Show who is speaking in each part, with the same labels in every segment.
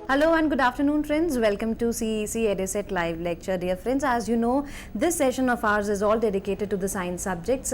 Speaker 1: Hello and good afternoon friends, welcome to CEC EduSet live lecture. Dear friends, as you know, this session of ours is all dedicated to the science subjects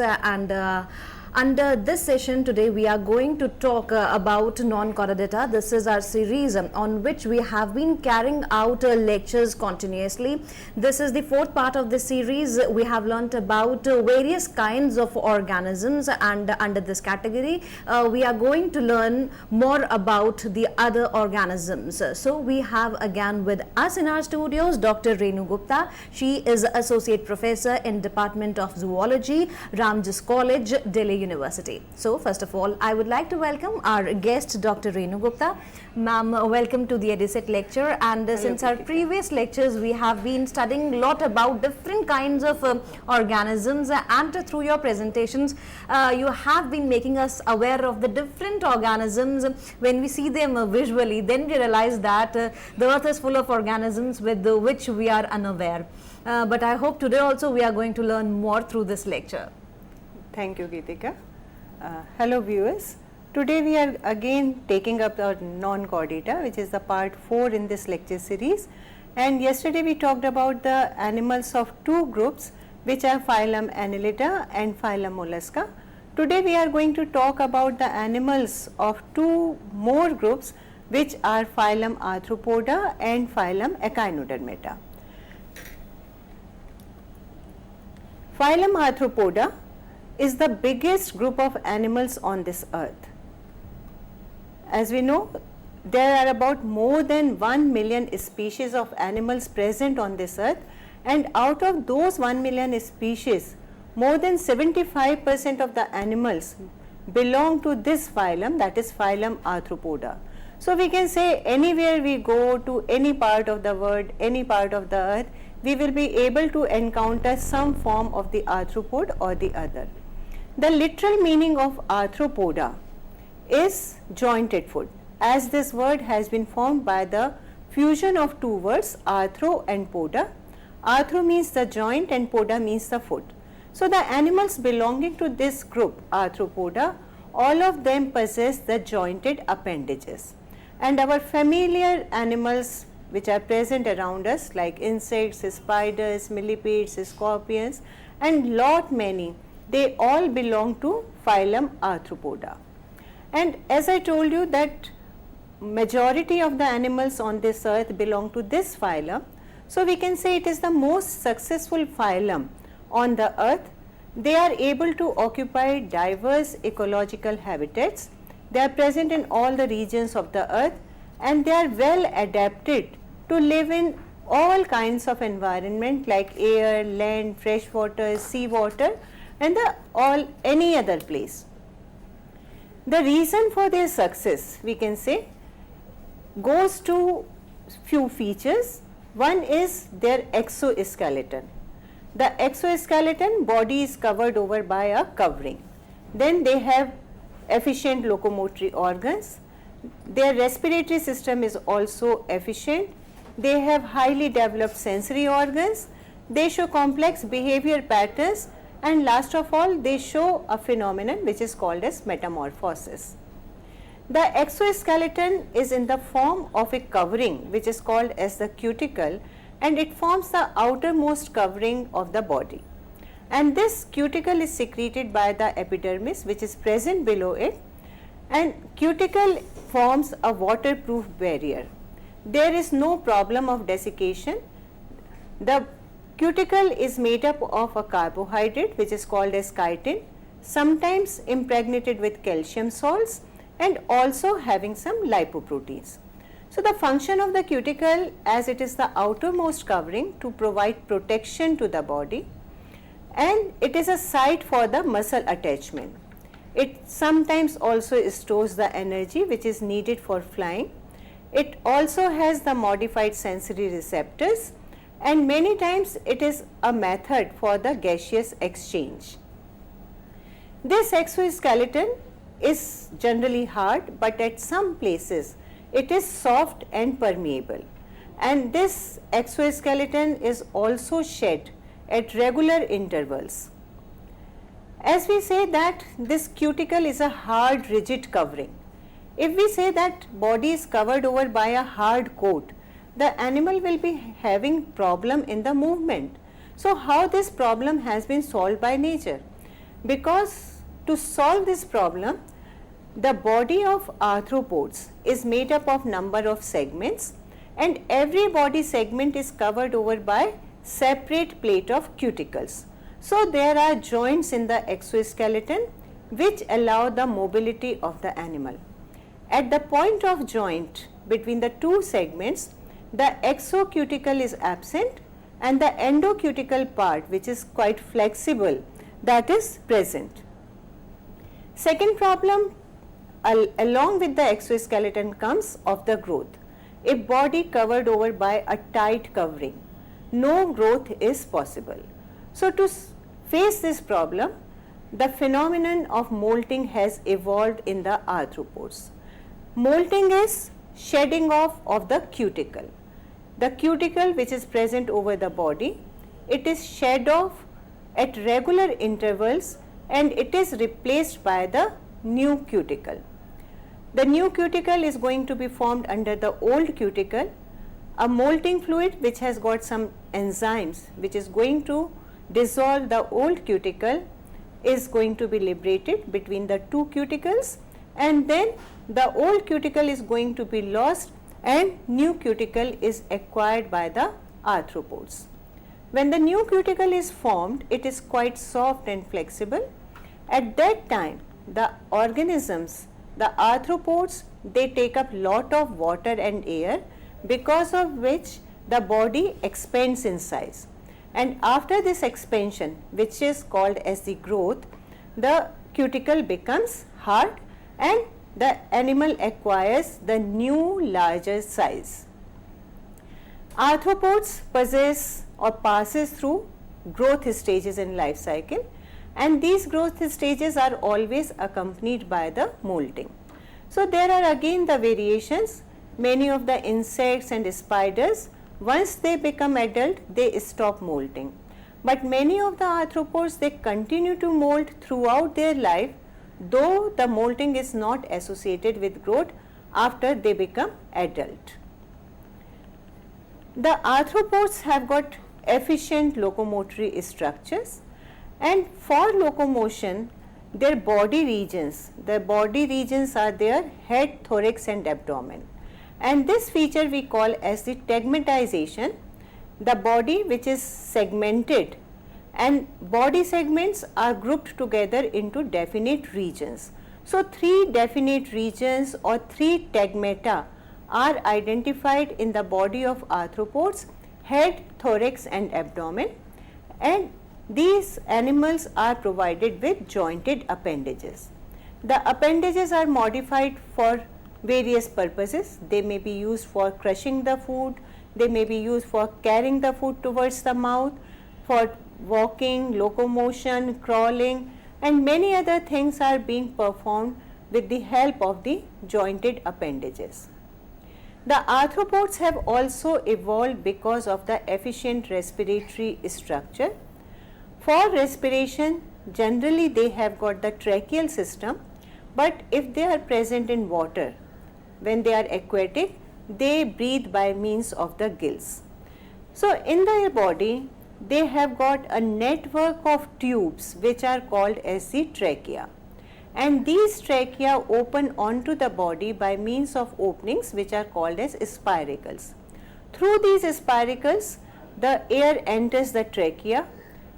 Speaker 1: under this session today we are going to talk about Non-Chordata. This is our series on which we have been carrying out lectures continuously. This is the fourth part of the series. We have learnt about various kinds of organisms, and under this category we are going to learn more about the other organisms. So we have again with us in our studios Dr. Renu Gupta. She is Associate Professor in Department of Zoology, Ramjas College, Delhi University. So first of all, I would like to welcome our guest Dr. Renu Gupta. Ma'am, welcome to the EduSet lecture, and since our previous lectures we have been studying a lot about different kinds of organisms, and through your presentations you have been making us aware of the different organisms. When we see them visually, then we realize that the earth is full of organisms with which we are unaware. But I hope today also we are going to learn more through this lecture.
Speaker 2: Thank you, Geetika. Hello viewers. Today we are again taking up our Non-Chordata, which is the part 4 in this lecture series. And yesterday we talked about the animals of two groups, which are phylum Annelida and phylum Mollusca. Today we are going to talk about the animals of two more groups, which are phylum Arthropoda and phylum Echinodermata. Phylum Arthropoda is the biggest group of animals on this earth. As we know, there are about more than 1 million species of animals present on this earth, and out of those 1 million species, more than 75% of the animals belong to this phylum, that is phylum Arthropoda. So we can say anywhere we go to any part of the world, any part of the earth, we will be able to encounter some form of the arthropod or the other. The literal meaning of Arthropoda is jointed foot, as this word has been formed by the fusion of two words, arthro and poda. Arthro means the joint and poda means the foot. So the animals belonging to this group, Arthropoda, all of them possess the jointed appendages. And our familiar animals which are present around us, like insects, spiders, millipedes, scorpions, and lot many, they all belong to phylum Arthropoda. And as I told you that majority of the animals on this earth belong to this phylum, so we can say it is the most successful phylum on the earth. They are able to occupy diverse ecological habitats. They are present in all the regions of the earth, and they are well adapted to live in all kinds of environment like air, land, fresh water, sea water, and any other place. The reason for their success, we can say, goes to few features. One is their exoskeleton. The exoskeleton body is covered over by a covering. Then they have efficient locomotory organs. Their respiratory system is also efficient. They have highly developed sensory organs. They show complex behavior patterns, and last of all, they show a phenomenon which is called as metamorphosis. The exoskeleton is in the form of a covering which is called as the cuticle, and it forms the outermost covering of the body. And this cuticle is secreted by the epidermis which is present below it, and cuticle forms a waterproof barrier. There is no problem of desiccation. The cuticle is made up of a carbohydrate which is called as chitin, sometimes impregnated with calcium salts, and also having some lipoproteins. So the function of the cuticle, as it is the outermost covering, to provide protection to the body, and it is a site for the muscle attachment. It sometimes also stores the energy which is needed for flying. It also has the modified sensory receptors, and many times it is a method for the gaseous exchange. This exoskeleton is generally hard, but at some places it is soft and permeable, and this exoskeleton is also shed at regular intervals. As we say that this cuticle is a hard rigid covering, If we say that body is covered over by a hard coat, the animal will be having problem in the movement. So how this problem has been solved by nature? Because to solve this problem, the body of arthropods is made up of number of segments, and every body segment is covered over by separate plate of cuticles. So there are joints in the exoskeleton which allow the mobility of the animal. At the point of joint between the two segments, the exocuticle is absent and the endocutical part, which is quite flexible, that is present. Second problem along with the exoskeleton comes of the growth. A body covered over by a tight covering, no growth is possible. So to face this problem, the phenomenon of molting has evolved in the arthropods. Molting is shedding off of the cuticle. The cuticle which is present over the body, it is shed off at regular intervals and it is replaced by the new cuticle. The new cuticle is going to be formed under the old cuticle. A molting fluid which has got some enzymes which is going to dissolve the old cuticle is going to be liberated between the two cuticles, and then the old cuticle is going to be lost and new cuticle is acquired by the arthropods. When the new cuticle is formed, it is quite soft and flexible. At that time, the organisms, the arthropods, they take up lot of water and air, because of which the body expands in size. And after this expansion, which is called as the growth, the cuticle becomes hard and the animal acquires the new larger size. Arthropods possess or passes through growth stages in life cycle, and these growth stages are always accompanied by the molting. So there are again the variations. Many of the insects and spiders, once they become adult, they stop molting. But many of the arthropods, they continue to molt throughout their life, though the molting is not associated with growth after they become adult. The arthropods have got efficient locomotory structures, and for locomotion, their body regions are their head, thorax and abdomen. And this feature we call as the tegmatization, the body which is segmented, and body segments are grouped together into definite regions. So 3 definite regions or 3 tegmata are identified in the body of arthropods: head, thorax and abdomen, and these animals are provided with jointed appendages. The appendages are modified for various purposes. They may be used for crushing the food, they may be used for carrying the food towards the mouth, for walking, locomotion, crawling, and many other things are being performed with the help of the jointed appendages. The arthropods have also evolved because of the efficient respiratory structure. For respiration, generally they have got the tracheal system, but if they are present in water, when they are aquatic, they breathe by means of the gills. So in their body, they have got a network of tubes which are called as the trachea, and these trachea open onto the body by means of openings which are called as spiracles. Through these spiracles, the air enters the trachea.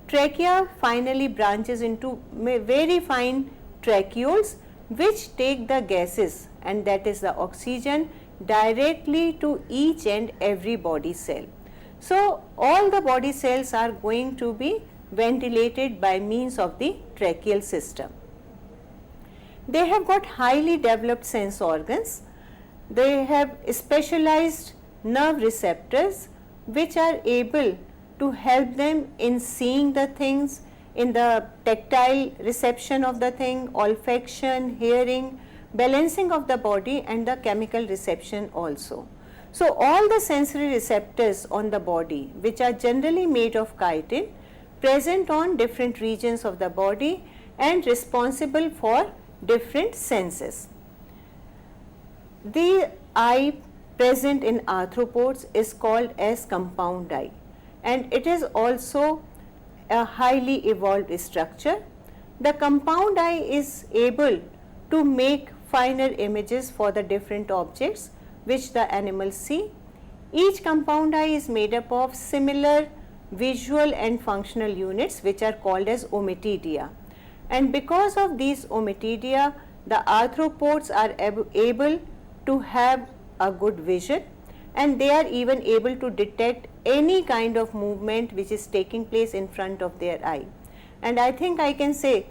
Speaker 2: Trachea finally branches into very fine tracheoles which take the gases, and that is the oxygen, directly to each and every body cell. So all the body cells are going to be ventilated by means of the tracheal system. They have got highly developed sense organs. They have specialized nerve receptors which are able to help them in seeing the things, in the tactile reception of the thing, olfaction, hearing, balancing of the body, and the chemical reception also. So all the sensory receptors on the body, which are generally made of chitin, present on different regions of the body and responsible for different senses. the eye present in arthropods is called as compound eye, and it is also a highly evolved structure. The compound eye is able to make finer images for the different objects which the animals see. Each compound eye is made up of similar visual and functional units which are called as ommatidia, and because of these ommatidia the arthropods are able to have a good vision, and they are even able to detect any kind of movement which is taking place in front of their eye. And I think I can say,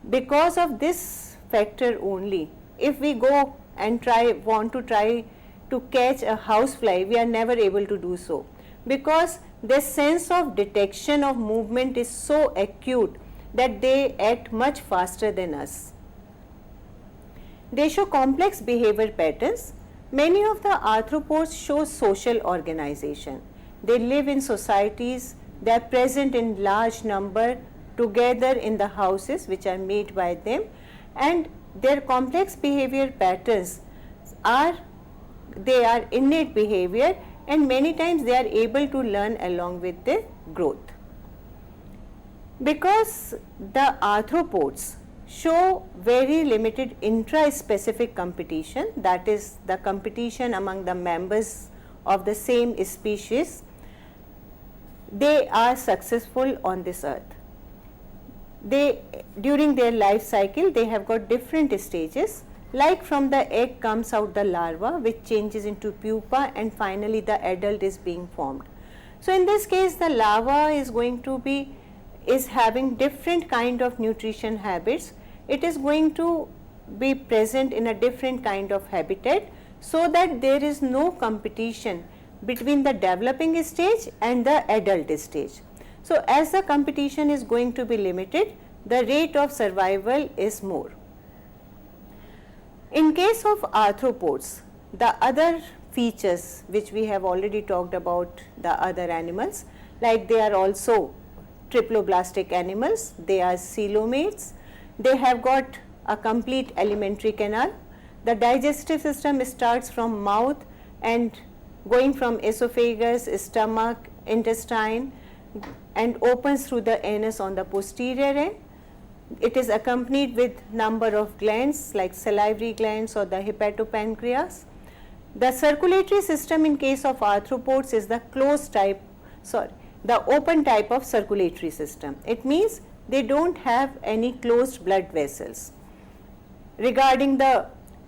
Speaker 2: because of this factor only, if we go and want to try to catch a housefly, we are never able to do so, because their sense of detection of movement is so acute that they act much faster than us. They show complex behavior patterns. Many of the arthropods show social organization. They live in societies, they are present in large number together in the houses which are made by them, and their complex behavior patterns are innate behavior, and many times they are able to learn along with their growth. Because the arthropods show very limited intra-specific competition, that is the competition among the members of the same species, they are successful on this earth. During their life cycle, they have got different stages, like from the egg comes out the larva which changes into pupa, and finally the adult is being formed. So in this case the larva is having different kind of nutrition habits. It is going to be present in a different kind of habitat, so that there is no competition between the developing stage and the adult stage. So as the competition is going to be limited, the rate of survival is more. In case of arthropods, the other features which we have already talked about the other animals, like they are also triploblastic animals, they are coelomates, they have got a complete alimentary canal. The digestive system starts from mouth and going from esophagus, stomach, intestine, and opens through the anus on the posterior end. It is accompanied with number of glands like salivary glands or the hepatopancreas. The circulatory system in case of arthropods is the the open type of circulatory system. It means they don't have any closed blood vessels. Regarding the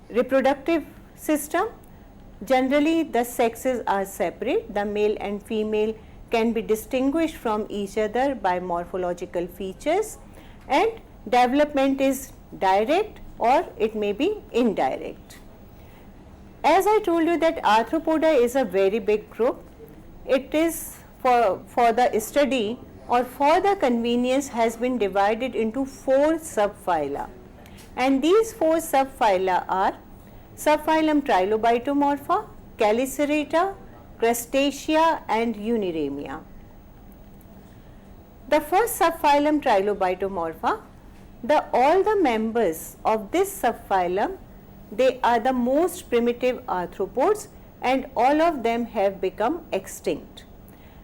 Speaker 2: reproductive system, generally the sexes are separate. The male and female can be distinguished from each other by morphological features, and development is direct or it may be indirect. As I told you that Arthropoda is a very big group. It is for the study or for the convenience has been divided into 4 subphyla, and these 4 subphyla are Subphylum Trilobitomorpha, Chelicerata, Crustacea and Uniramia. The first subphylum Trilobitomorpha, all the members of this subphylum, they are the most primitive arthropods, and all of them have become extinct.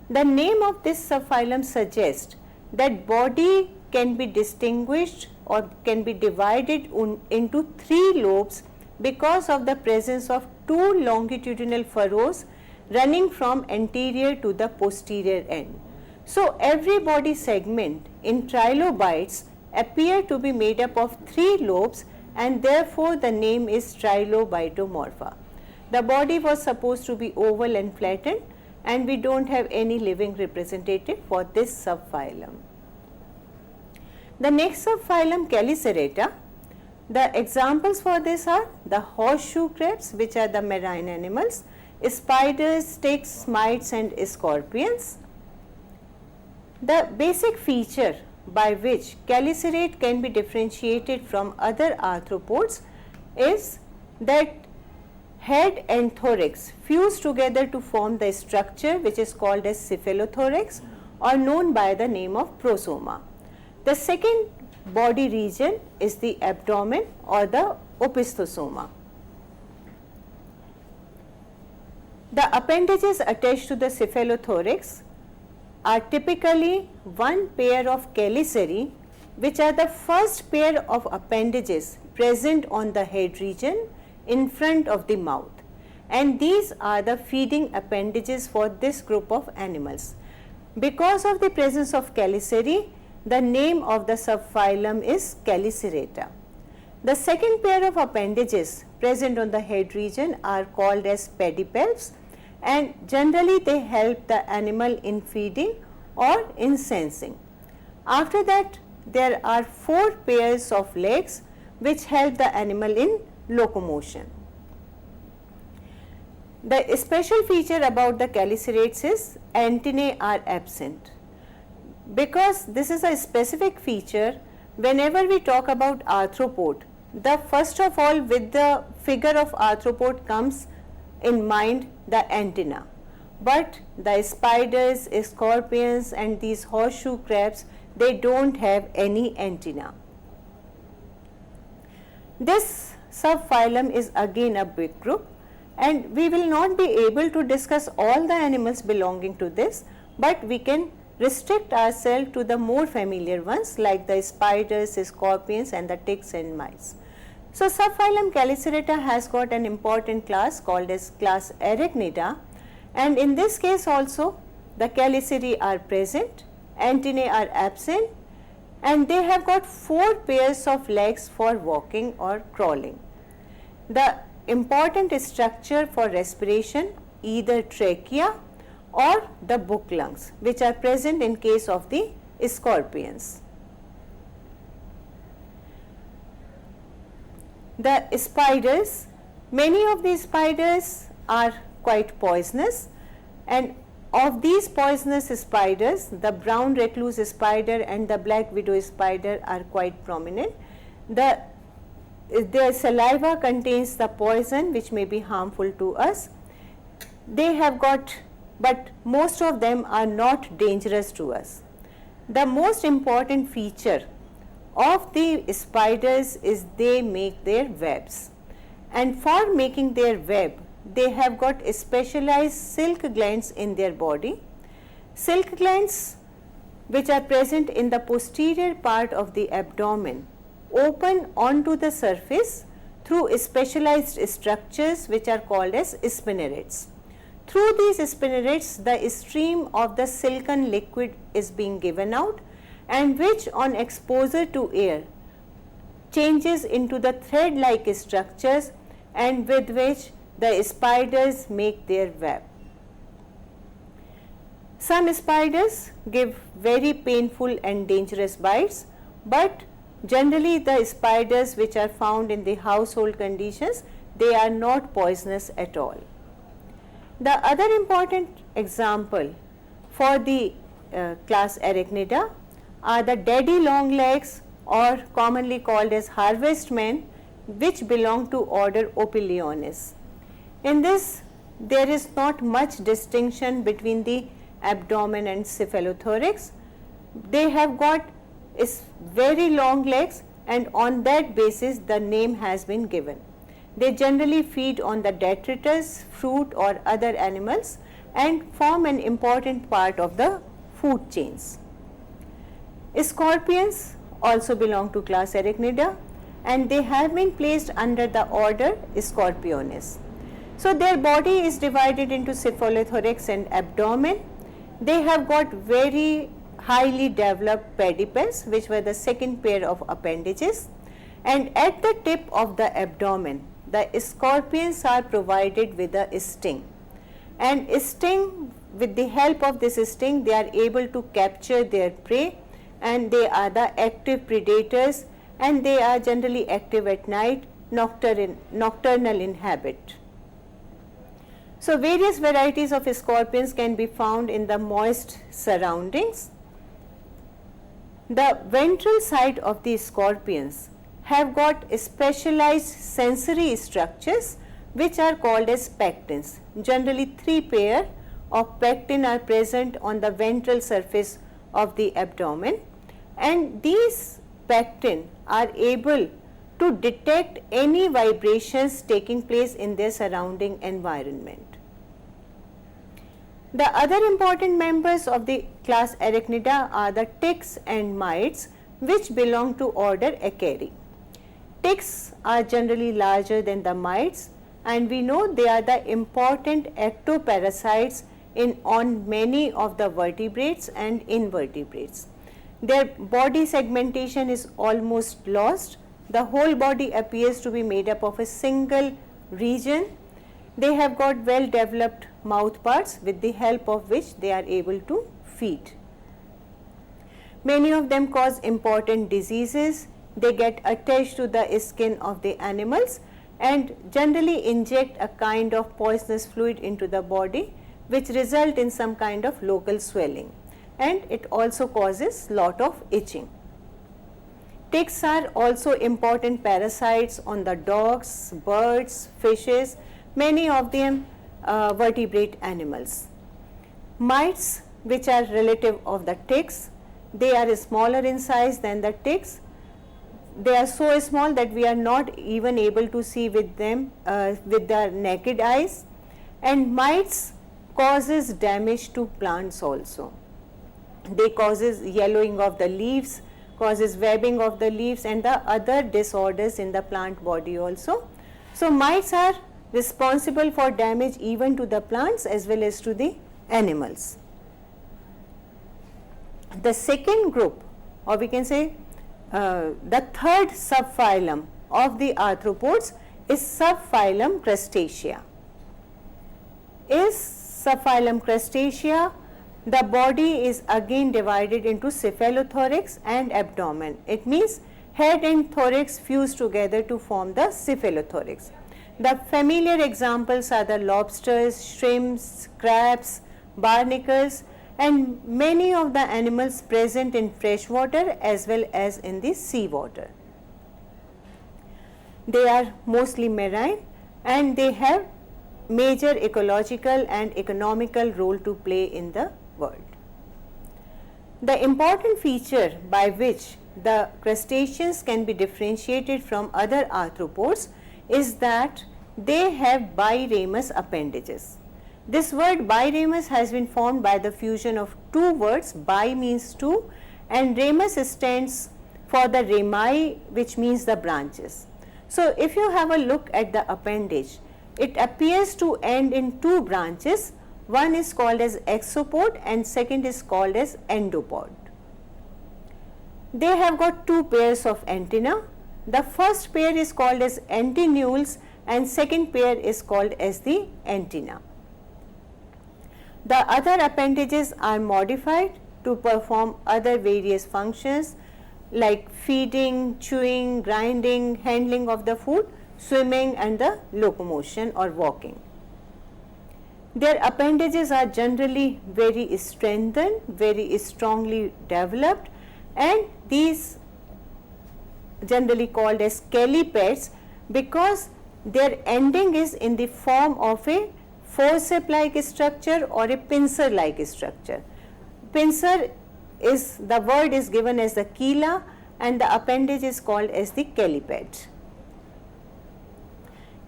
Speaker 2: The name of this subphylum suggests that body can be distinguished or can be divided into 3 lobes because of the presence of 2 longitudinal furrows running from anterior to the posterior end. So every body segment in trilobites appear to be made up of 3 lobes, and therefore the name is Trilobitomorpha. The body was supposed to be oval and flattened, and we don't have any living representative for this subphylum. The next subphylum, Chelicerata, the examples for this are the horseshoe crabs, which are the marine animals, spiders, ticks, mites and scorpions. The basic feature by which Chelicerate can be differentiated from other arthropods is that head and thorax fuse together to form the structure which is called as cephalothorax, or known by the name of prosoma. The second body region is the abdomen or the opisthothoma. The appendages attached to the cephalothorax are typically one pair of chelicerae, which are the first pair of appendages present on the head region in front of the mouth, and these are the feeding appendages for this group of animals. Because of the presence of chelicerae, the name of the subphylum is Chelicerata. The second pair of appendages present on the head region are called as pedipalps, and generally they help the animal in feeding or in sensing. After that, there are 4 pairs of legs which help the animal in locomotion. The special feature about the chelicerates is antennae are absent. Because this is a specific feature, whenever we talk about arthropod, the first of all with the figure of arthropod comes in mind the antenna. But the spiders, scorpions and these horseshoe crabs, they don't have any antenna. This subphylum is again a big group, and we will not be able to discuss all the animals belonging to this, but we can restrict ourselves to the more familiar ones like the spiders, scorpions and the ticks and mice. So, subphylum Chelicerata has got an important class called as class Arachnida, and in this case also the chelicerae are present, antennae are absent, and they have got 4 pairs of legs for walking or crawling. The important structure for respiration, either trachea or the book lungs, which are present in case of the scorpions. The spiders, many of these spiders are quite poisonous, and of these poisonous spiders, the brown recluse spider and the black widow spider are quite prominent. Their saliva contains the poison which may be harmful to us. They have got, but most of them are not dangerous to us. The most important feature of the spiders is they make their webs, and for making their web they have got specialized silk glands in their body. Silk glands which are present in the posterior part of the abdomen open onto the surface through specialized structures which are called as spinnerets. Through these spinnerets, the stream of the silken liquid is being given out, and which on exposure to air changes into the thread-like structures, and with which the spiders make their web. Some spiders give very painful and dangerous bites, but generally the spiders which are found in the household conditions, they are not poisonous at all. The other important example for the class Arachnida are the daddy longlegs, or commonly called as Harvestman, which belong to order Opiliones. In this, there is not much distinction between the abdomen and cephalothorax. They have got very long legs, and on that basis the name has been given. They generally feed on the detritus, fruit or other animals, and form an important part of the food chains. Scorpions also belong to class Arachnida, and they have been placed under the order Scorpiones. So their body is divided into cephalothorax and abdomen. They have got very highly developed pedipalps, which were the second pair of appendages, and at the tip of the abdomen the scorpions are provided with a sting, and with the help of this sting they are able to capture their prey, and they are the active predators, and they are generally active at night, nocturnal in habit. So various varieties of scorpions can be found in the moist surroundings. The ventral side of the scorpions have got specialized sensory structures which are called as pectins. Generally 3 pair of pectin are present on the ventral surface of the abdomen, and these pectin are able to detect any vibrations taking place in their surrounding environment. The other important members of the class Arachnida are the ticks and mites, which belong to order Acari. Ticks are generally larger than the mites, and we know they are the important ectoparasites on many of the vertebrates and invertebrates. Their body segmentation is almost lost. The whole body appears to be made up of a single region. They have got well developed mouth parts with the help of which they are able to feed. Many of them cause important diseases. They get attached to the skin of the animals and generally inject a kind of poisonous fluid into the body, which result in some kind of local swelling, and it also causes lot of itching. Ticks are also important parasites on the dogs, birds, fishes, many of them vertebrate animals. Mites, which are relative of the ticks, they are smaller in size than the ticks. They are so small that we are not even able to see with them with the naked eyes, and mites causes damage to plants also. They causes yellowing of the leaves, causes webbing of the leaves and the other disorders in the plant body also. So mites are responsible for damage even to the plants as well as to the animals. The second group, or we can say the third subphylum of the arthropods, is Subphylum Crustacea. Is Subphylum Crustacea, the body is again divided into cephalothorax and abdomen. It means head and thorax fuse together to form the cephalothorax. The familiar examples are the lobsters, shrimps, crabs, barnacles, and many of the animals present in fresh water as well as in the sea water. They are mostly marine and they have major ecological and economical role to play in the world. The important feature by which the crustaceans can be differentiated from other arthropods is that they have biramous appendages. This word biramus has been formed by the fusion of two words. Bi means two and ramus stands for the rami, which means the branches. So if you have a look at the appendage, it appears to end in two branches. One is called as exopod and second is called as endopod. They have got two pairs of antennae. The first pair is called as antennules and second pair is called as the antenna. The other appendages are modified to perform other various functions like feeding, chewing, grinding, handling of the food, swimming and the locomotion or walking. Their appendages are generally very strengthened, very strongly developed, and these generally called as chelipeds because their ending is in the form of a forceps-like structure or a pincer-like structure. Pincer is, the word is given as the chela and the appendage is called as the cheliped.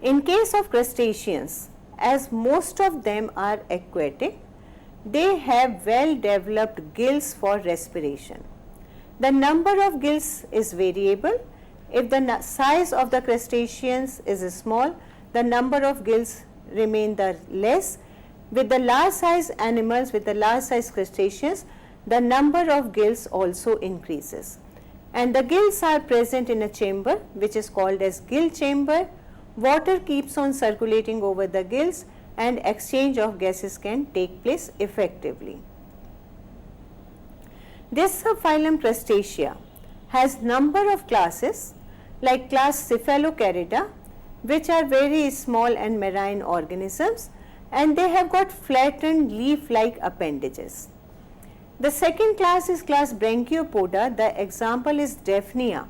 Speaker 2: In case of crustaceans, as most of them are aquatic, they have well developed gills for respiration. The number of gills is variable. If the size of the crustaceans is small, the number of gills remain the less. With the large size animals, with the large size crustaceans, the number of gills also increases. And the gills are present in a chamber which is called as gill chamber. Water keeps on circulating over the gills and exchange of gases can take place effectively. This subphylum Crustacea has number of classes like class Cephalocarida, which are very small and marine organisms, and they have got flattened leaf-like appendages. The second class is class Brachiopoda. The example is Daphnia,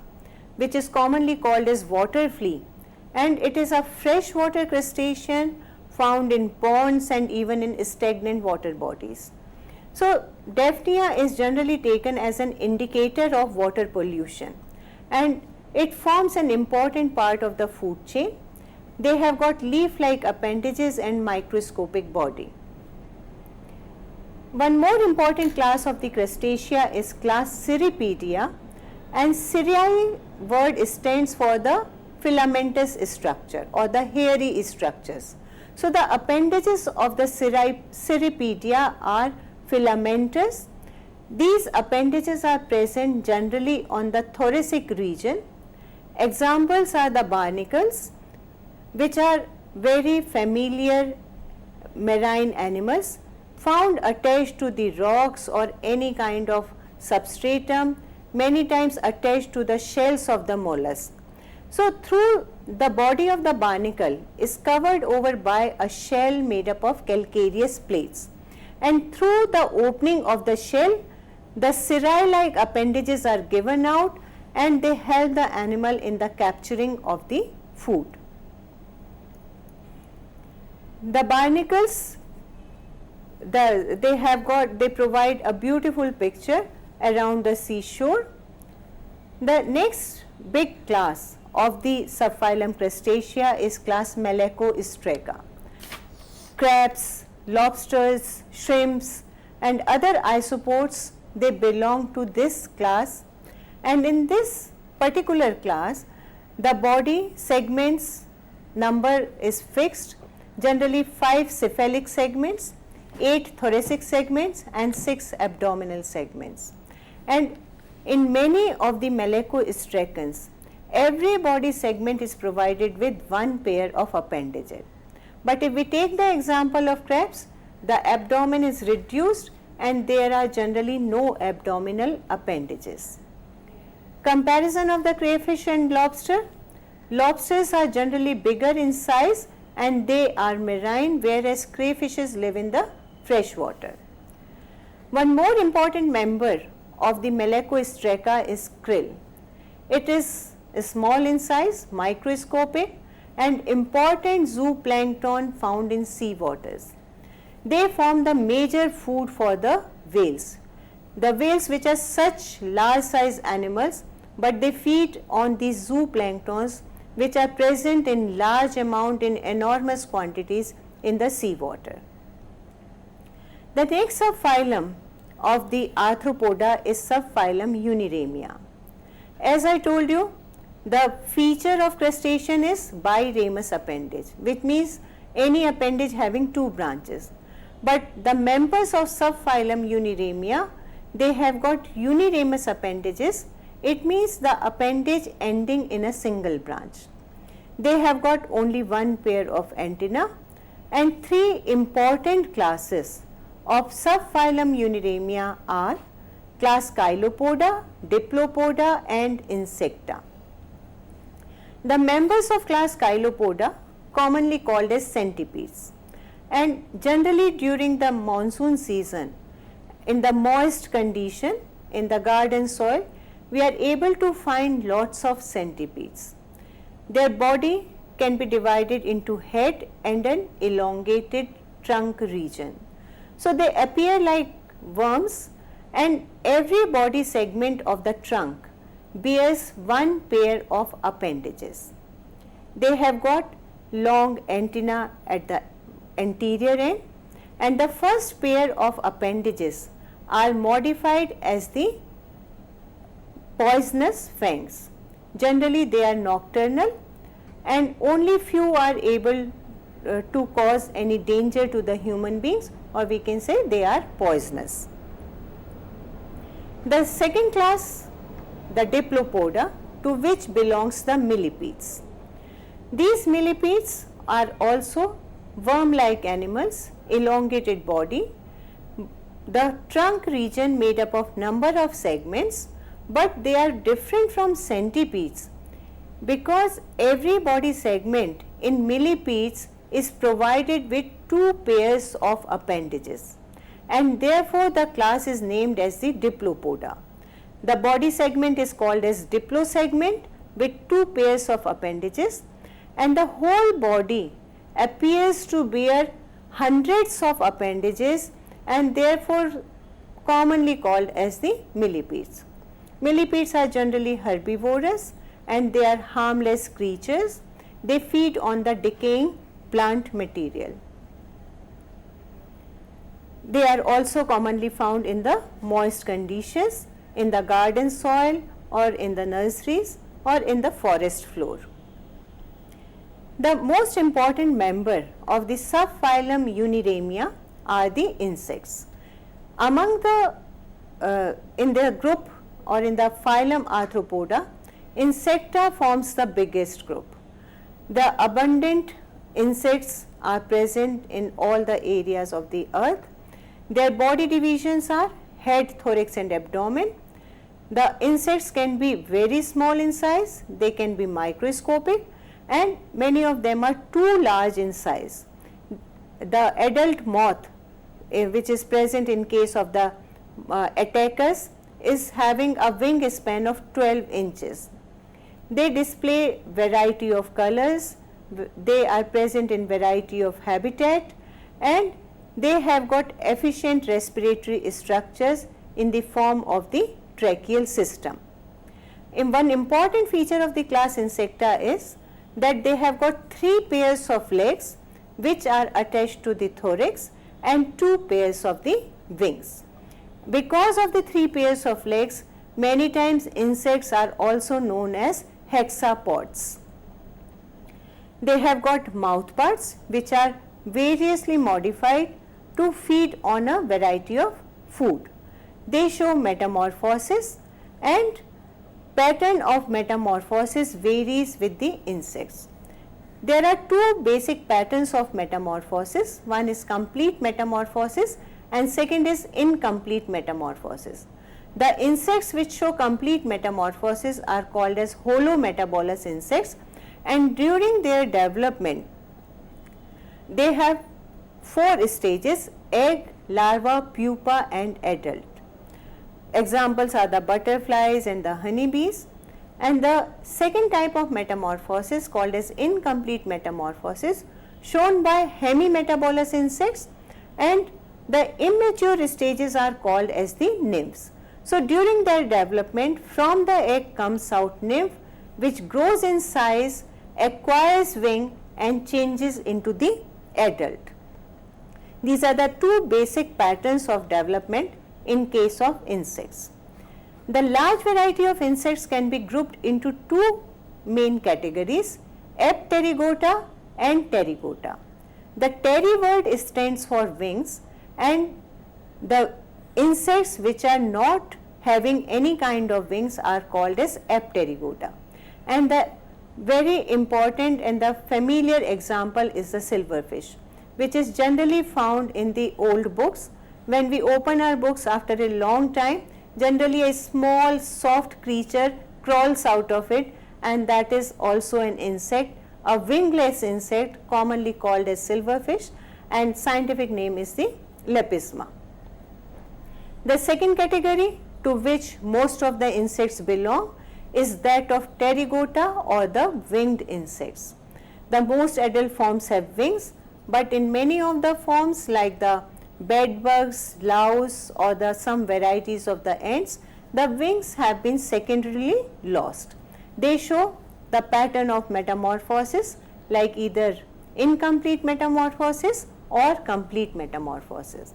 Speaker 2: which is commonly called as water flea, and it is a freshwater crustacean found in ponds and even in stagnant water bodies. So Daphnia is generally taken as an indicator of water pollution, and it forms an important part of the food chain. They have got leaf-like appendages and microscopic body. One more important class of the Crustacea is class Cirripedea, and Cirri word stands for the filamentous structure or the hairy structures. So, the appendages of the Cirripedea are filamentous. These appendages are present generally on the thoracic region. Examples are the barnacles, which are very familiar marine animals found attached to the rocks or any kind of substratum, many times attached to the shells of the mollusk. So, through the body of the barnacle is covered over by a shell made up of calcareous plates, and through the opening of the shell, the cirri-like appendages are given out and they help the animal in the capturing of the food. The barnacles, they provide a beautiful picture around the seashore. The next big class of the subphylum Crustacea is class Malacostraca. Crabs, lobsters, shrimps and other isopods, they belong to this class, and in this particular class the body segments number is fixed, generally 5 cephalic segments, 8 thoracic segments and 6 abdominal segments. And in many of the Malacostracans, every body segment is provided with one pair of appendages. But if we take the example of crabs, the abdomen is reduced and there are generally no abdominal appendages. Comparison of the crayfish and lobster. Lobsters are generally bigger in size and they are marine, whereas crayfishes live in the fresh water. One more important member of the Malacostraca is krill. It is small in size, microscopic and important zooplankton found in sea waters. They form the major food for the whales. The whales, which are such large size animals, but they feed on these zooplanktons which are present in large amount in enormous quantities in the sea water. The next subphylum of the Arthropoda is Subphylum Uniramia. As I told you, the feature of crustacean is biramous appendage, which means any appendage having 2 branches. But the members of Subphylum Uniramia, they have got uniramous appendages. It means the appendage ending in a single branch. They have got only one pair of antennae, and 3 important classes of Subphylum Uniramia are class Chilopoda, Diplopoda and Insecta. The members of class Chilopoda, commonly called as centipedes, and generally during the monsoon season, in the moist condition in the garden soil, we are able to find lots of centipedes. Their body can be divided into head and an elongated trunk region. So, they appear like worms, and every body segment of the trunk bears one pair of appendages. They have got long antenna at the anterior end, and the first pair of appendages are modified as the poisonous fangs. Generally they are nocturnal and only few are able to cause any danger to the human beings, or we can say they are poisonous. The second class, the Diplopoda, to which belongs the Millipedes. These Millipedes are also worm-like animals, elongated body, the trunk region made up of number of segments, but they are different from centipedes because every body segment in Millipedes is provided with 2 pairs of appendages, and therefore the class is named as the Diplopoda. The body segment is called as diplo segment with 2 pairs of appendages, and the whole body appears to bear hundreds of appendages and therefore commonly called as the Millipedes. Millipedes are generally herbivorous and they are harmless creatures. They feed on the decaying plant material. They are also commonly found in the moist conditions, in the garden soil or in the nurseries or in the forest floor. The most important member of the subphylum Uniramia are the insects. Among the in their group or in the phylum Arthropoda, insecta forms the biggest group. The abundant insects are present in all the areas of the earth. Their body divisions are head, thorax and abdomen. The insects can be very small in size, they can be microscopic, and many of them are too large in size. The adult moth, which is present in case of the attackers, is having a wing span of 12 inches. They display variety of colors, they are present in variety of habitat, and they have got efficient respiratory structures in the form of the tracheal system. One important feature of the class Insecta is that they have got 3 pairs of legs which are attached to the thorax and 2 pairs of the wings. Because of the 3 pairs of legs, many times insects are also known as hexapods. They have got mouth parts which are variously modified to feed on a variety of food. They show metamorphosis, and pattern of metamorphosis varies with the insects. There are 2 basic patterns of metamorphosis. One is complete metamorphosis and second is incomplete metamorphosis. The insects which show complete metamorphosis are called as holometabolous insects, and during their development they have 4 stages: egg, larva, pupa and adult. Examples are the butterflies and the honeybees. And the second type of metamorphosis, called as incomplete metamorphosis, shown by hemimetabolous insects, and the immature stages are called as the nymphs. So, during their development, from the egg comes out nymph, which grows in size, acquires wing and changes into the adult. These are the 2 basic patterns of development in case of insects. The large variety of insects can be grouped into 2 main categories: Apterygota and Terygota. The Tery word stands for wings, and the insects which are not having any kind of wings are called as Apterygota. And the very important and the familiar example is the silverfish, which is generally found in the old books. When we open our books after a long time, generally a small soft creature crawls out of it, and that is also an insect, a wingless insect commonly called as silverfish, and scientific name is the Lepisma. The second category to which most of the insects belong is that of Terygota, or the winged insects. The most adult forms have wings, but in many of the forms like the bedbugs, louse or the some varieties of the ants, the wings have been secondarily lost. They show the pattern of metamorphosis like either incomplete metamorphosis or complete metamorphosis.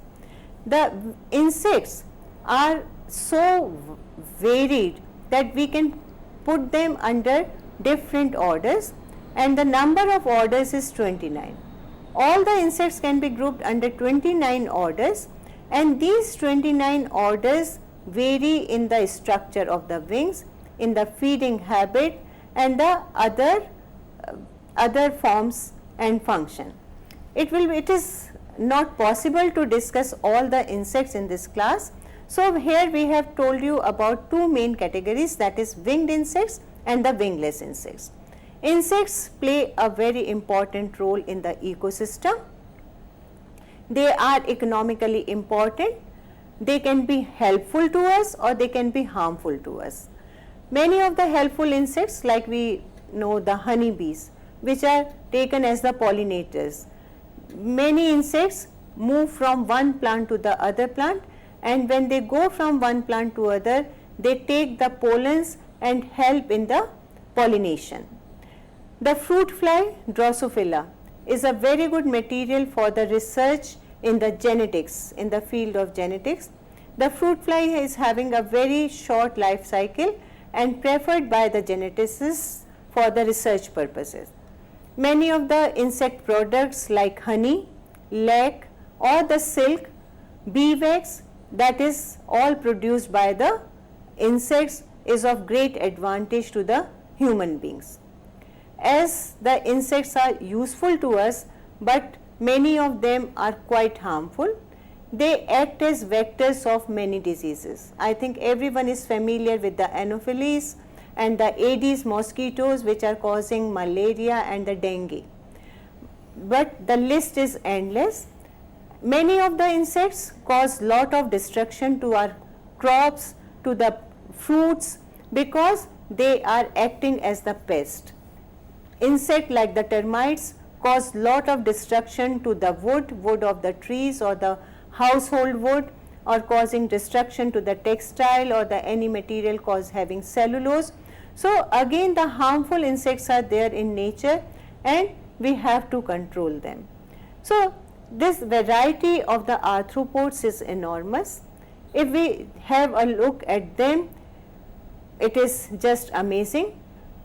Speaker 2: The insects are so varied that we can put them under different orders, and the number of orders is 29. All the insects can be grouped under 29 orders, and these 29 orders vary in the structure of the wings, in the feeding habit and the other forms and function. It is not possible to discuss all the insects in this class. So, here we have told you about 2 main categories, that is winged insects and the wingless insects. Insects play a very important role in the ecosystem. They are economically important. They can be helpful to us or they can be harmful to us. Many of the helpful insects, like we know the honeybees, which are taken as the pollinators. Many insects move from one plant to the other plant, and when they go from one plant to other, they take the pollens and help in the pollination. The fruit fly Drosophila is a very good material for the research in the genetics, in the field of genetics. The fruit fly is having a very short life cycle and preferred by the geneticists for the research purposes. Many of the insect products like honey, lac or the silk, beeswax, that is all produced by the insects, is of great advantage to the human beings. As the insects are useful to us, but many of them are quite harmful, they act as vectors of many diseases. I think everyone is familiar with the Anopheles and the Aedes mosquitoes, which are causing malaria and the dengue. But the list is endless. Many of the insects cause lot of destruction to our crops, to the fruits, because they are acting as the pest. Insect like the termites cause lot of destruction to the wood of the trees or the household wood, or causing destruction to the textile or the any material having cellulose. So again the harmful insects are there in nature and we have to control them. So this variety of the arthropods is enormous. If we have a look at them, it is just amazing.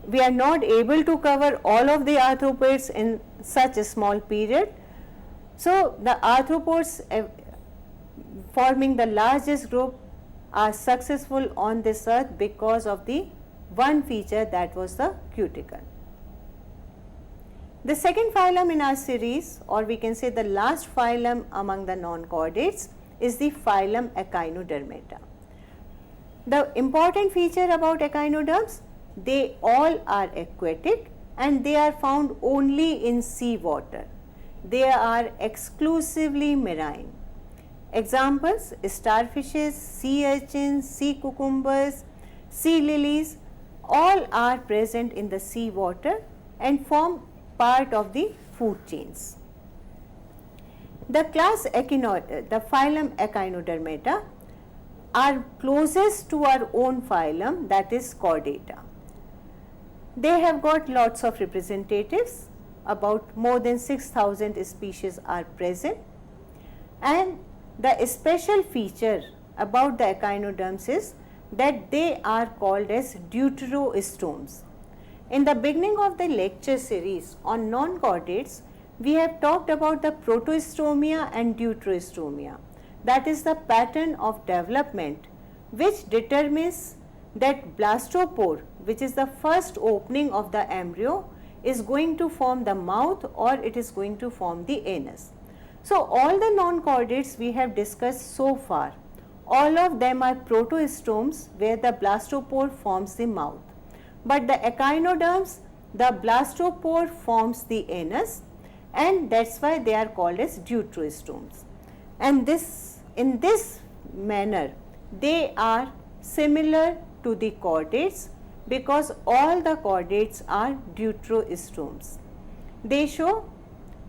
Speaker 2: We are not able to cover all of the arthropods in such a small period. So the arthropods forming the largest group are successful on this earth because of the one feature, that was the cuticle. The second phylum in our series, or we can say the last phylum among the non-chordates, is the phylum Echinodermata. The important feature about echinoderms, they all are aquatic and they are found only in sea water. They are exclusively marine. Examples: starfishes, sea urchins, sea cucumbers, sea lilies, all are present in the sea water and form part of the food chains. The class the phylum Echinodermata are closest to our own phylum, that is Chordata. They have got lots of representatives, about more than 6,000 species are present, and the special feature about the echinoderms is that they are called as deuterostomes. In the beginning of the lecture series on non-chordates, we have talked about the protostomia and deuterostomia. That is the pattern of development which determines that blastopore, which is the first opening of the embryo, is going to form the mouth or it is going to form the anus. So all the non-chordates we have discussed so far, all of them are protostomes where the blastopore forms the mouth. But the echinoderms, the blastopore forms the anus, and that's why they are called as deuterostomes. And in this manner they are similar to the chordates because all the chordates are deuterostomes. They show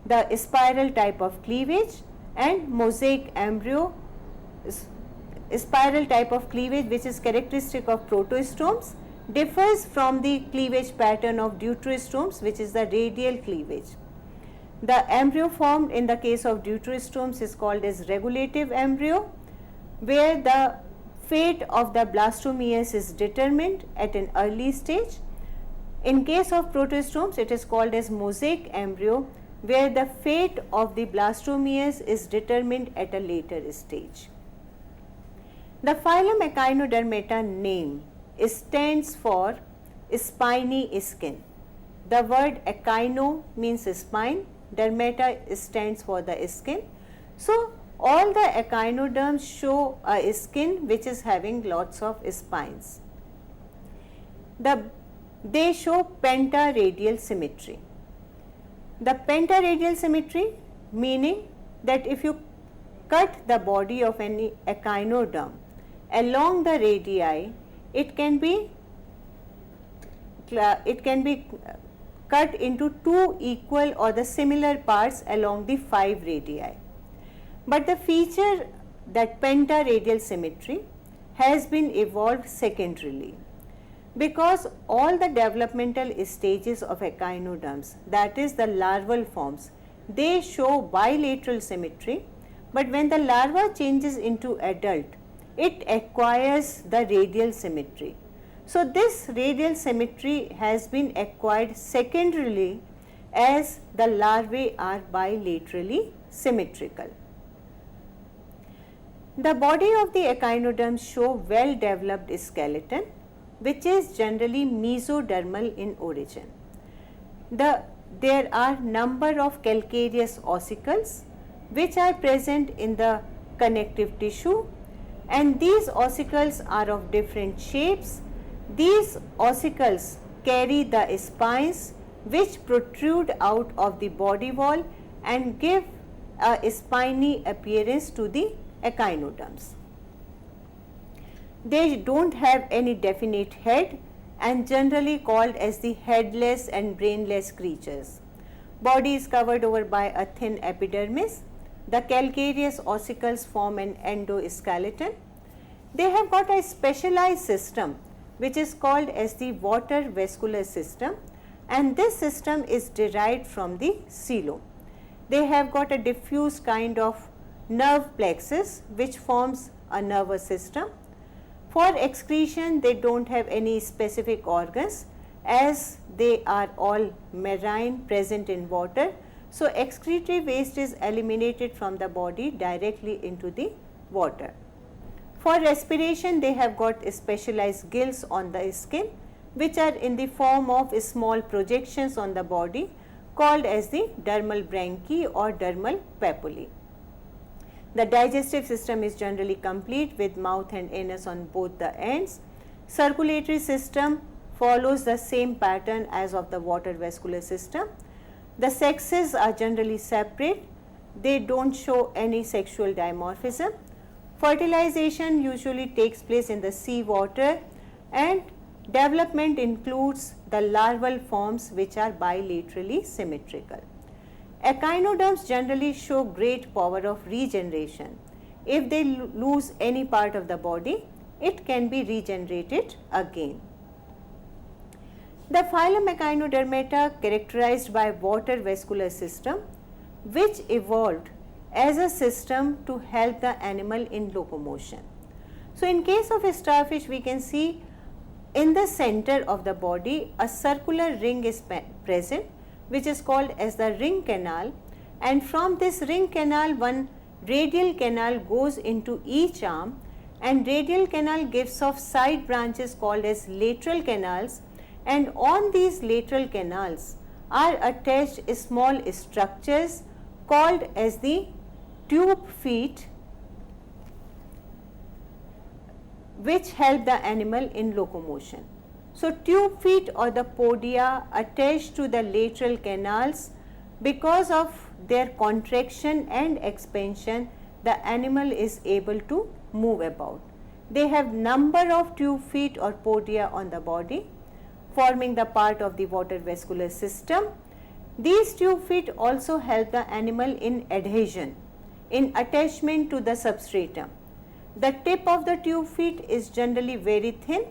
Speaker 2: the spiral type of cleavage and mosaic embryo, spiral type of cleavage which is characteristic of protostomes, differs from the cleavage pattern of deuterostomes, which is the radial cleavage. The embryo formed in the case of deuterostomes is called as regulative embryo, where the fate of the blastomeus is determined at an early stage. In case of protostomes, it is called as mosaic embryo, where the fate of the blastomeus is determined at a later stage. The phylum Echinodermata name stands for spiny skin. The word echino means spine, dermata stands for the skin. So all the echinoderms show a skin which is having lots of spines. They show pentaradial symmetry. The pentaradial symmetry meaning that if you cut the body of any echinoderm along the radii, it can be cut into two equal or the similar parts along the 5 radii. But the feature, that pentaradial symmetry, has been evolved secondarily because all the developmental stages of echinoderms, that is the larval forms, they show bilateral symmetry, but when the larva changes into adult, it acquires the radial symmetry. So, this radial symmetry has been acquired secondarily as the larvae are bilaterally symmetrical. The body of the echinoderms show well developed skeleton, which is generally mesodermal in origin. There are number of calcareous ossicles which are present in the connective tissue, and these ossicles are of different shapes. These ossicles carry the spines which protrude out of the body wall and give a spiny appearance to the echinoderms. They do not have any definite head and generally called as the headless and brainless creatures. Body is covered over by a thin epidermis. The calcareous ossicles form an endoskeleton. They have got a specialized system which is called as the water vascular system, and this system is derived from the coelom. They have got a diffuse kind of nerve plexus which forms a nervous system. For excretion, they do not have any specific organs as they are all marine, present in water. So, excretory waste is eliminated from the body directly into the water. For respiration, they have got specialized gills on the skin which are in the form of small projections on the body called as the dermal branchiae or dermal papillae. The digestive system is generally complete with mouth and anus on both the ends. Circulatory system follows the same pattern as of the water vascular system. The sexes are generally separate. They do not show any sexual dimorphism. Fertilization usually takes place in the sea water, and development includes the larval forms which are bilaterally symmetrical. Echinoderms generally show great power of regeneration. If they lose any part of the body, it can be regenerated again. The phylum Echinodermata characterized by water vascular system which evolved as a system to help the animal in locomotion. So, in case of a starfish, we can see in the center of the body a circular ring is present which is called as the ring canal, and from this ring canal one radial canal goes into each arm, and radial canal gives off side branches called as lateral canals, and on these lateral canals are attached small structures called as the tube feet which help the animal in locomotion. So, tube feet or the podia attached to the lateral canals, because of their contraction and expansion, the animal is able to move about. They have number of tube feet or podia on the body forming the part of the water vascular system. These tube feet also help the animal in adhesion, in attachment to the substratum. The tip of the tube feet is generally very thin,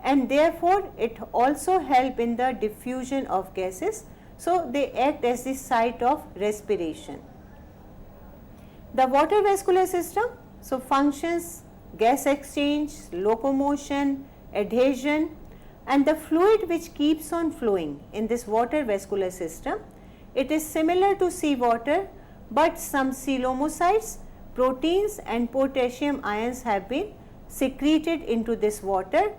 Speaker 2: and therefore it also help in the diffusion of gases. So, they act as the site of respiration. The water vascular system functions gas exchange, locomotion, adhesion, and the fluid which keeps on flowing in this water vascular system. It is similar to sea water, but some coelomocytes, proteins and potassium ions have been secreted into this water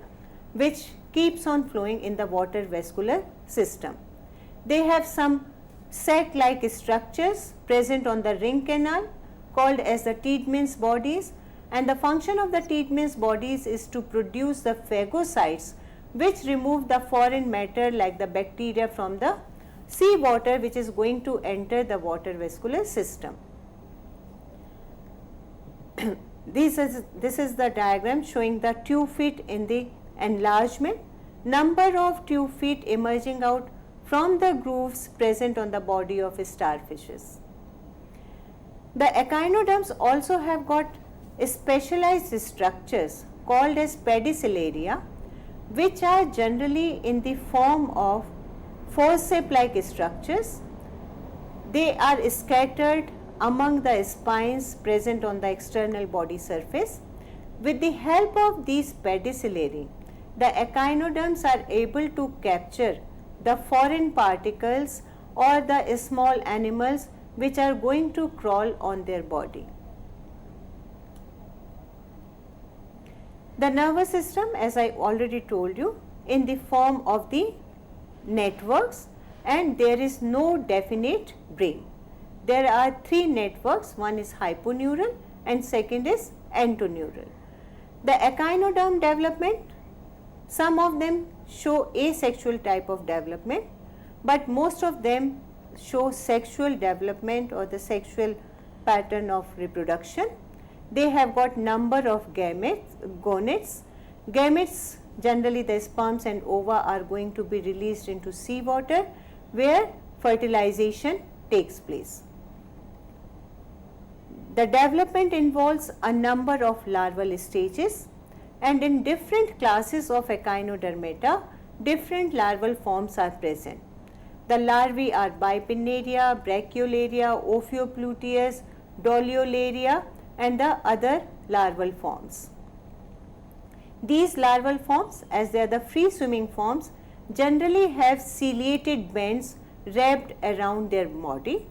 Speaker 2: which keeps on flowing in the water vascular system. They have some sac-like structures present on the ring canal called as the Tiedemann bodies, and the function of the Tiedemann bodies is to produce the phagocytes which remove the foreign matter like the bacteria from the sea water which is going to enter the water vascular system. This is the diagram showing the tube feet in the enlargement, number of tube feet emerging out from the grooves present on the body of starfishes. The echinoderms also have got specialized structures called as pedicellariae, which are generally in the form of forceps-like structures. They are scattered among the spines present on the external body surface. With the help of these pedicellariae, the echinoderms are able to capture the foreign particles or the small animals which are going to crawl on their body. The nervous system, as I already told you, in the form of the networks, and there is no definite brain. There are three networks, one is hyponeural and second is entoneural. The echinoderm development, some of them show asexual type of development, but most of them show sexual development or the sexual pattern of reproduction. They have got number of gonads. Gametes, generally the sperms and ova, are going to be released into seawater where fertilization takes place. The development involves a number of larval stages, and in different classes of Echinodermata, different larval forms are present. The larvae are Bipinnaria, Brachyolaria, Ophiopluteus, Doliolaria, and the other larval forms. These larval forms, as they are the free swimming forms, generally have ciliated bands wrapped around their body,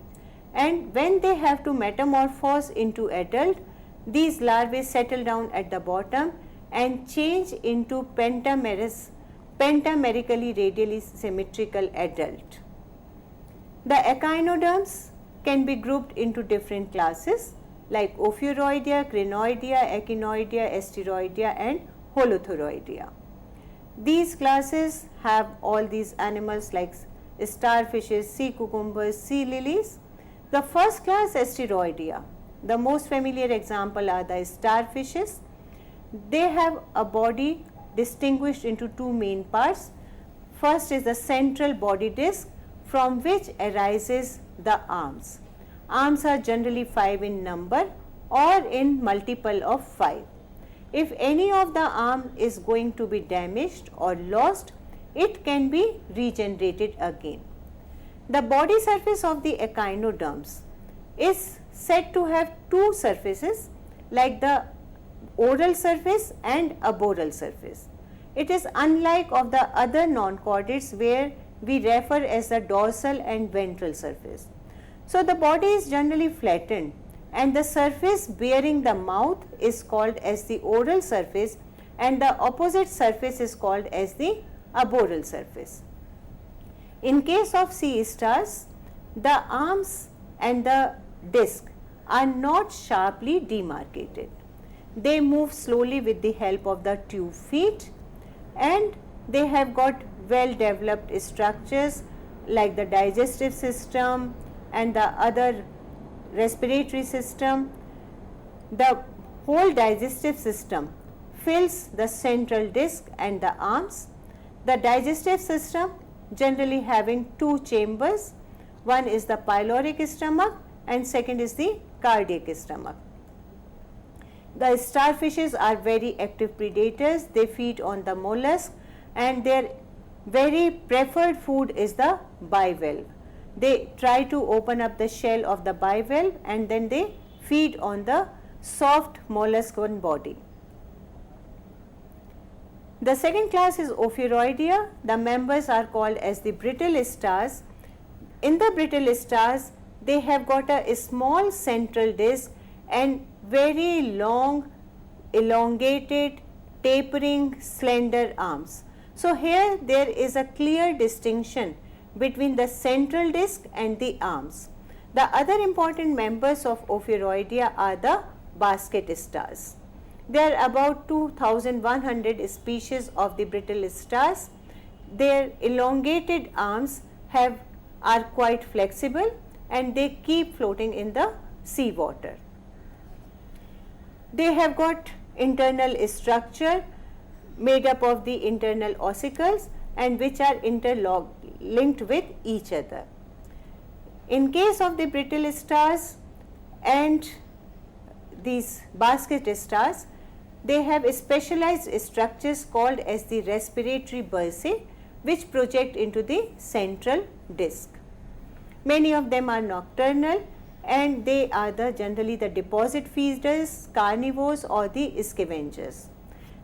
Speaker 2: and when they have to metamorphose into adult, these larvae settle down at the bottom and change into pentamerically radially symmetrical adult. The echinoderms can be grouped into different classes like Ophiuroidea, Crinoidea, Echinoidea, Asteroidea, and Holothuroidea. These classes have all these animals like starfishes, sea cucumbers, sea lilies. The first class, Asteroidea, the most familiar example are the starfishes. They have a body distinguished into two main parts. First is the central body disc, from which arises the arms. Arms are generally 5 in number or in multiple of 5. If any of the arm is going to be damaged or lost, it can be regenerated again. The body surface of the echinoderms is said to have two surfaces, like the oral surface and aboral surface. It is unlike of the other non-chordates where we refer as the dorsal and ventral surface. So the body is generally flattened, and the surface bearing the mouth is called as the oral surface, and the opposite surface is called as the aboral surface. In case of sea stars, the arms and the disc are not sharply demarcated. They move slowly with the help of the tube feet, and they have got well developed structures like the digestive system and the other respiratory system. The whole digestive system fills the central disc and the arms. The digestive system generally having two chambers, one is the pyloric stomach and second is the cardiac stomach. The starfishes are very active predators. They feed on the mollusk, and their very preferred food is the bivalve. They try to open up the shell of the bivalve and then they feed on the soft molluscan body. The second class is Ophiuroidea. The members are called as the brittle stars. In the brittle stars, they have got a small central disc and very long, elongated, tapering, slender arms. So here there is a clear distinction between the central disc and the arms. The other important members of Ophiuroidea are the basket stars. There are about 2,100 species of the brittle stars. Their elongated arms are quite flexible and they keep floating in the sea water. They have got internal structure made up of the internal ossicles and which are interlinked with each other. In case of the brittle stars and these basket stars, they have specialized structures called as the respiratory bursae, which project into the central disc. Many of them are nocturnal and they are generally the deposit feeders, carnivores or the scavengers.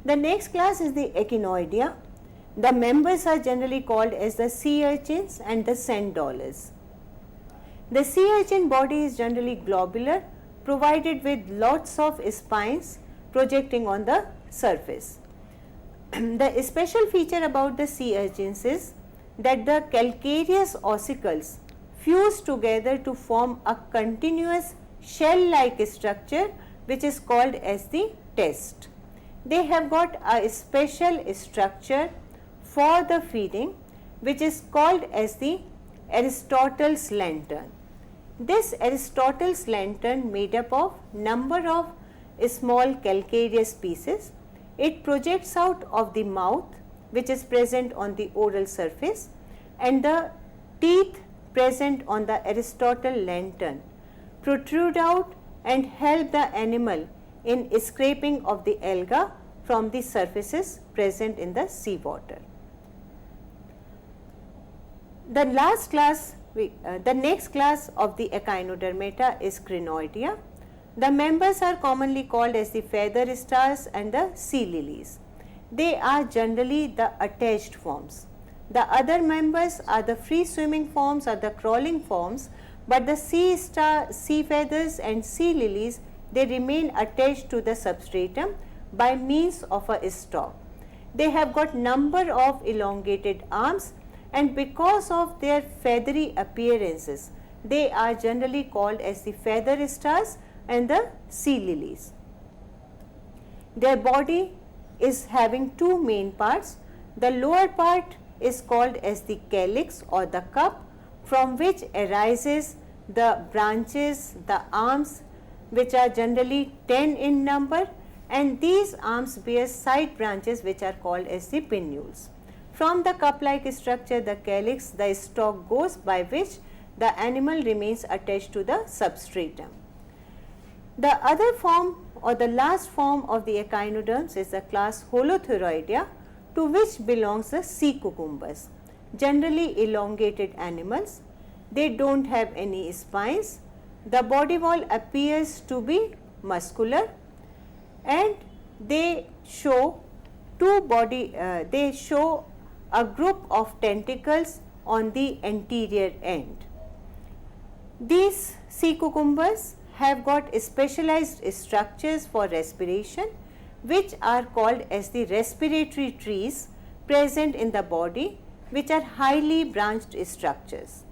Speaker 2: The next class is the Echinoidea. The members are generally called as the sea urchins and the sand dollars. The sea urchin body is generally globular, provided with lots of spines projecting on the surface. The special feature about the sea urchins is that the calcareous ossicles fuse together to form a continuous shell-like structure which is called as the test. They have got a special structure for the feeding which is called as the Aristotle's lantern. This Aristotle's lantern made up of number of small calcareous pieces. It projects out of the mouth which is present on the oral surface, and the teeth present on the Aristotle lantern protrude out and help the animal in scraping of the alga from the surfaces present in the sea water. The next class of the Echinodermata is Crinoidea. The members are commonly called as the feather stars and the sea lilies. They are generally the attached forms. The other members are the free swimming forms or the crawling forms, but the sea feathers and sea lilies, they remain attached to the substratum by means of a stalk. They have got number of elongated arms, and because of their feathery appearances, they are generally called as the feather stars and the sea lilies. Their body is having two main parts. The lower part is called as the calyx or the cup, from which arises the branches, the arms, which are generally 10 in number, and these arms bear side branches which are called as the pinnules. From the cup-like structure, the calyx, the stalk goes by which the animal remains attached to the substratum. The other form or the last form of the echinoderms is the class Holothuroidea, to which belongs the sea cucumbers, generally elongated animals. They do not have any spines. The body wall appears to be muscular, and they show a group of tentacles on the anterior end. These sea cucumbers have got specialized structures for respiration, which are called as the respiratory trees present in the body, which are highly branched structures.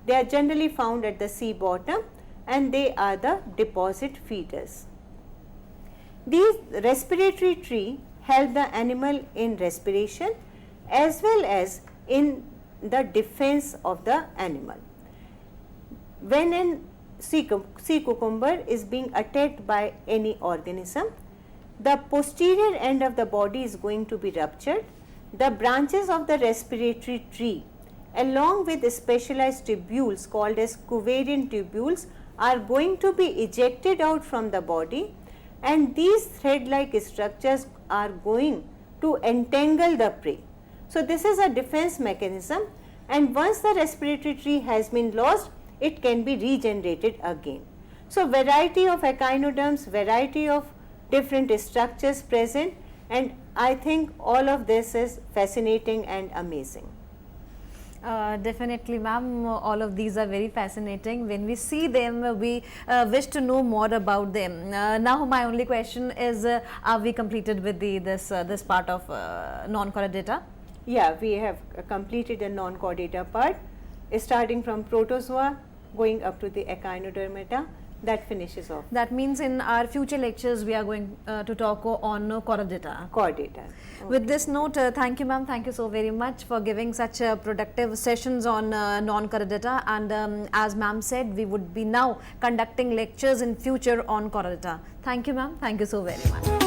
Speaker 2: They are generally found at the sea bottom, and they are the deposit feeders. These respiratory tree help the animal in respiration as well as in the defense of the animal. When a sea cucumber is being attacked by any organism, the posterior end of the body is going to be ruptured. The branches of the respiratory tree along with specialized tubules called as Cuvierian tubules are going to be ejected out from the body, and these thread-like structures are going to entangle the prey. So, this is a defense mechanism, and once the respiratory tree has been lost, it can be regenerated again. So, variety of echinoderms, variety of different structures present, and I think all of this is fascinating and amazing.
Speaker 1: Definitely, ma'am, all of these are very fascinating. When we see them, we wish to know more about them. Now, my only question is, are we completed with this part of non-chordata?
Speaker 2: Yeah, we have completed the non-chordata part, starting from protozoa, going up to the echinodermata. That finishes off.
Speaker 1: That means in our future lectures, we are going to talk on chordata.
Speaker 2: Chordata.
Speaker 1: Okay. With this note, thank you, ma'am. Thank you so very much for giving such productive sessions on non-chordata. And as ma'am said, we would be now conducting lectures in future on chordata. Thank you, ma'am. Thank you so very much.